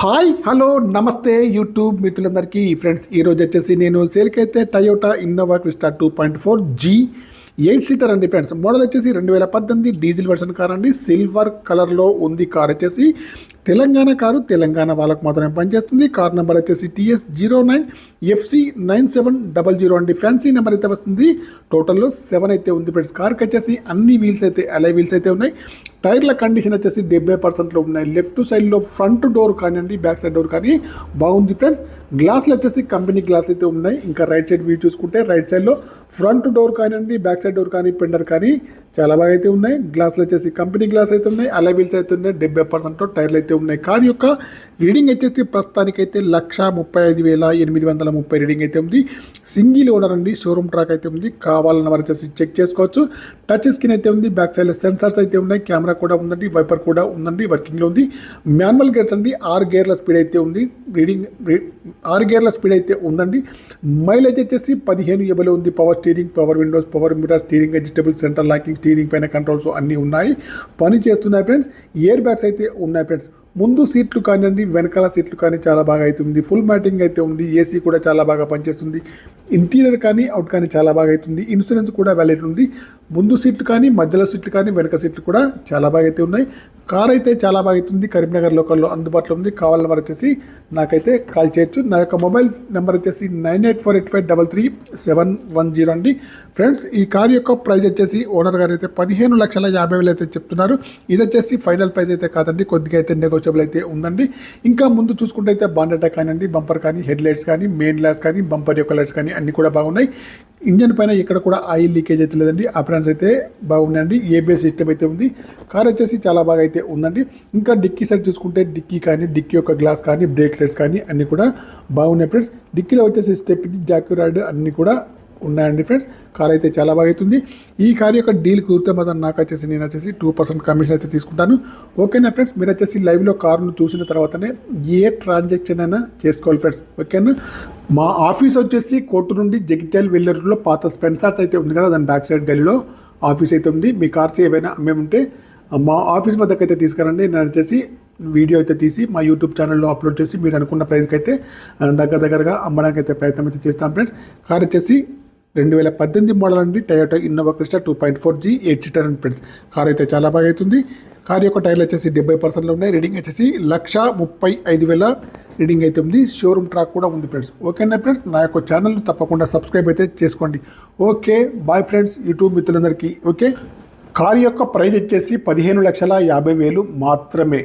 Hi hello నమస్తే YouTube మిత్రులందరికీ friends ఈరోజు వచ్చేసి నేను సేల్కి అయితే Toyota Innova Crysta 2.4G 8 seater అండి ఫ్రెండ్స్. మోడల్ వచ్చేసి 2018 డీజిల్ వర్షన్ కార్ అండి. సిల్వర్ కలర్లో ఉంది కార్. వచ్చేసి తెలంగాణ కారు, తెలంగాణ వాళ్ళకు మాత్రమే పనిచేస్తుంది. కార్ నెంబర్ వచ్చేసి TS09FC9700 అండి. ఫ్యాన్సీ నెంబర్ అయితే వస్తుంది. టోటల్లో 7 అయితే ఉంది ఫ్రెండ్స్. కార్కి వచ్చేసి అన్ని వీల్స్ అయితే అలై వీల్స్ అయితే ఉన్నాయి. టైర్ల కండిషన్ వచ్చేసి 70%లో ఉన్నాయి. లెఫ్ట్ సైడ్లో ఫ్రంట్ డోర్ కానివ్వండి, బ్యాక్ సైడ్ డోర్ కానీ బాగుంది ఫ్రెండ్స్. గ్లాసులు వచ్చేసి కంపెనీ గ్లాస్ అయితే ఉన్నాయి. ఇంకా రైట్ సైడ్ వ్యూ చూసుకుంటే రైట్ సైడ్లో ఫ్రంట్ డోర్ కానివ్వండి, బ్యాక్ సైడ్ డోర్ కానీ, పెండర్ కానీ చాలా బాగా అయితే ఉన్నాయి. గ్లాసులు వచ్చేసి కంపెనీ గ్లాస్ అయితే ఉన్నాయి. అలై వీల్స్ అయితే ఉన్నాయి. 70% టైర్లు అయితే ఉన్నాయి. కార్ యొక్క రీడింగ్ వచ్చేసి ప్రస్తుతానికైతే 1,35,830 రీడింగ్ అయితే ఉంది. సింగిల్ ఓనర్ అండి. షోరూమ్ ట్రాక్ అయితే ఉంది. కావాలన్న వారు వచ్చేసి చెక్ చేసుకోవచ్చు. టచ్ స్క్రీన్ అయితే ఉంది. బ్యాక్ సైడ్ సెన్సార్స్ అయితే ఉన్నాయి. కెమెరా కూడా ఉందండి. వైపర్ కూడా ఉందండి. వర్కింగ్లో ఉంది. మాన్యువల్ గేర్స్ అండి. 6 గేర్ల స్పీడ్ అయితే ఉంది. 6 గేర్ల స్పీడ్ అయితే ఉందండి. మైలేజ్ వచ్చేసి 15 ఇవ్వలే ఉంది. Power steering, power Windows, power mirror, steering adjustable, centre locking, steering పైన కంట్రోల్స్ అన్నీ ఉన్నాయి. పని చేస్తున్నాయి ఫ్రెండ్స్. ఇయర్ బ్యాగ్స్ అయితే ఉన్నాయి ఫ్రెండ్స్. ముందు సీట్లు కానివ్వండి, వెనకాల సీట్లు కానీ చాలా బాగా అవుతుంది. ఫుల్ మ్యాటింగ్ అయితే ఉంది. ఏసీ కూడా చాలా బాగా పనిచేస్తుంది. ఇంటీరియర్ కానీ అవుట్ కానీ చాలా బాగా అవుతుంది. ఇన్సూరెన్స్ కూడా వ్యాలిడ్ ఉంది. ముందు సీట్లు కానీ, మధ్యలో సీట్లు కానీ, వెనక సీట్లు కూడా చాలా బాగా అయితే ఉన్నాయి. కార్ అయితే చాలా బాగా అవుతుంది. కరీంనగర్ లోకల్లో అందుబాటులో ఉంది. కావాలని వారు వచ్చేసి నాకైతే కాల్ చేయొచ్చు. నా యొక్క మొబైల్ నెంబర్ వచ్చేసి 9848533710 అండి. ఫ్రెండ్స్, ఈ కార్ యొక్క ప్రైస్ వచ్చేసి ఓనర్ గారు అయితే 15,50,000 అయితే చెప్తున్నారు. ఇది వచ్చేసి ఫైనల్ ప్రైస్ అయితే కాదండి. కొద్దిగా అయితే నెగోషియబుల్ అయితే ఉందండి. ఇంకా ముందు చూసుకుంటే అయితే బాండెటా కానివ్వండి, బంపర్ కానీ, హెడ్ లైట్స్ కానీ, మెయిన్ గ్లాస్ కానీ, బంపర్ యొక్క లైట్స్ కానీ అన్నీ కూడా బాగున్నాయి. ఇంజన్ పైన ఇక్కడ కూడా ఆయిల్ లీకేజ్ అయితే లేదండి. అప్రాన్స్ అయితే బాగున్నాయండి. ఏబిఎస్ సిస్టమ్ అయితే ఉంది. కార్ వచ్చేసి చాలా బాగా అయితే ఉందండి. ఇంకా డిక్కీ సైడ్ చూసుకుంటే డిక్కీ కానీ, డిక్కీ యొక్క గ్లాస్ కానీ, బ్రేక్ లైట్స్ కానీ అన్నీ కూడా బాగున్నాయి ఫ్రెండ్స్. డిక్కీలో వచ్చేసి స్టెప్ని, జాక్ రాడ్ అన్నీ కూడా ఉన్నాయండి ఫ్రెండ్స్. కార్ అయితే చాలా బాగా అవుతుంది. ఈ కార్ యొక్క డీల్ కుదిరితే మాత్రం నాకు వచ్చేసి నేను వచ్చేసి 2% కమిషన్ అయితే తీసుకుంటాను. ఓకేనా ఫ్రెండ్స్? మీరు వచ్చేసి లైవ్లో కార్ను చూసిన తర్వాతనే ఏ ట్రాన్సాక్షన్ అయినా చేసుకోవాలి ఫ్రెండ్స్. ఓకేనా? మా ఆఫీస్ వచ్చేసి కోర్టు నుండి జగిత్యాల వెళ్ళే రూట్లో పాత స్పెన్సర్స్ అయితే ఉంది కదా, దాని బ్యాక్ సైడ్ గల్లీలో ఆఫీస్ అయితే ఉంది. మీ కార్స్ ఏవైనా అమ్మేముంటే మా ఆఫీస్ వద్దకు అయితే తీసుకురండి. నేను వచ్చేసి వీడియో అయితే తీసి మా యూట్యూబ్ ఛానల్లో అప్లోడ్ చేసి మీరు అనుకున్న ప్రైస్కి అయితే దగ్గరగా అమ్మడానికి అయితే ప్రయత్నం అయితే చేస్తాం ఫ్రెండ్స్. కార్ వచ్చేసి 2018 మోడల్ అండి. Toyota Innova Crysta 2.4G 8 seater అండి ఫ్రెండ్స్. కార్ అయితే చాలా బాగా అవుతుంది. కార్ యొక్క టైర్లు వచ్చేసి 70%లో ఉన్నాయి. రీడింగ్ వచ్చేసి 1,35,000 రీడింగ్ అయితే ఉంది. షోరూమ్ ట్రాక్ కూడా ఉంది ఫ్రెండ్స్. ఓకేనా ఫ్రెండ్స్? నా యొక్క ఛానల్ తప్పకుండా సబ్స్క్రైబ్ అయితే చేసుకోండి. ఓకే, బాయ్ ఫ్రెండ్స్, యూట్యూబ్ మిత్రులందరికీ. ఓకే, కార్ యొక్క ప్రైస్ వచ్చేసి 15,50,000 మాత్రమే.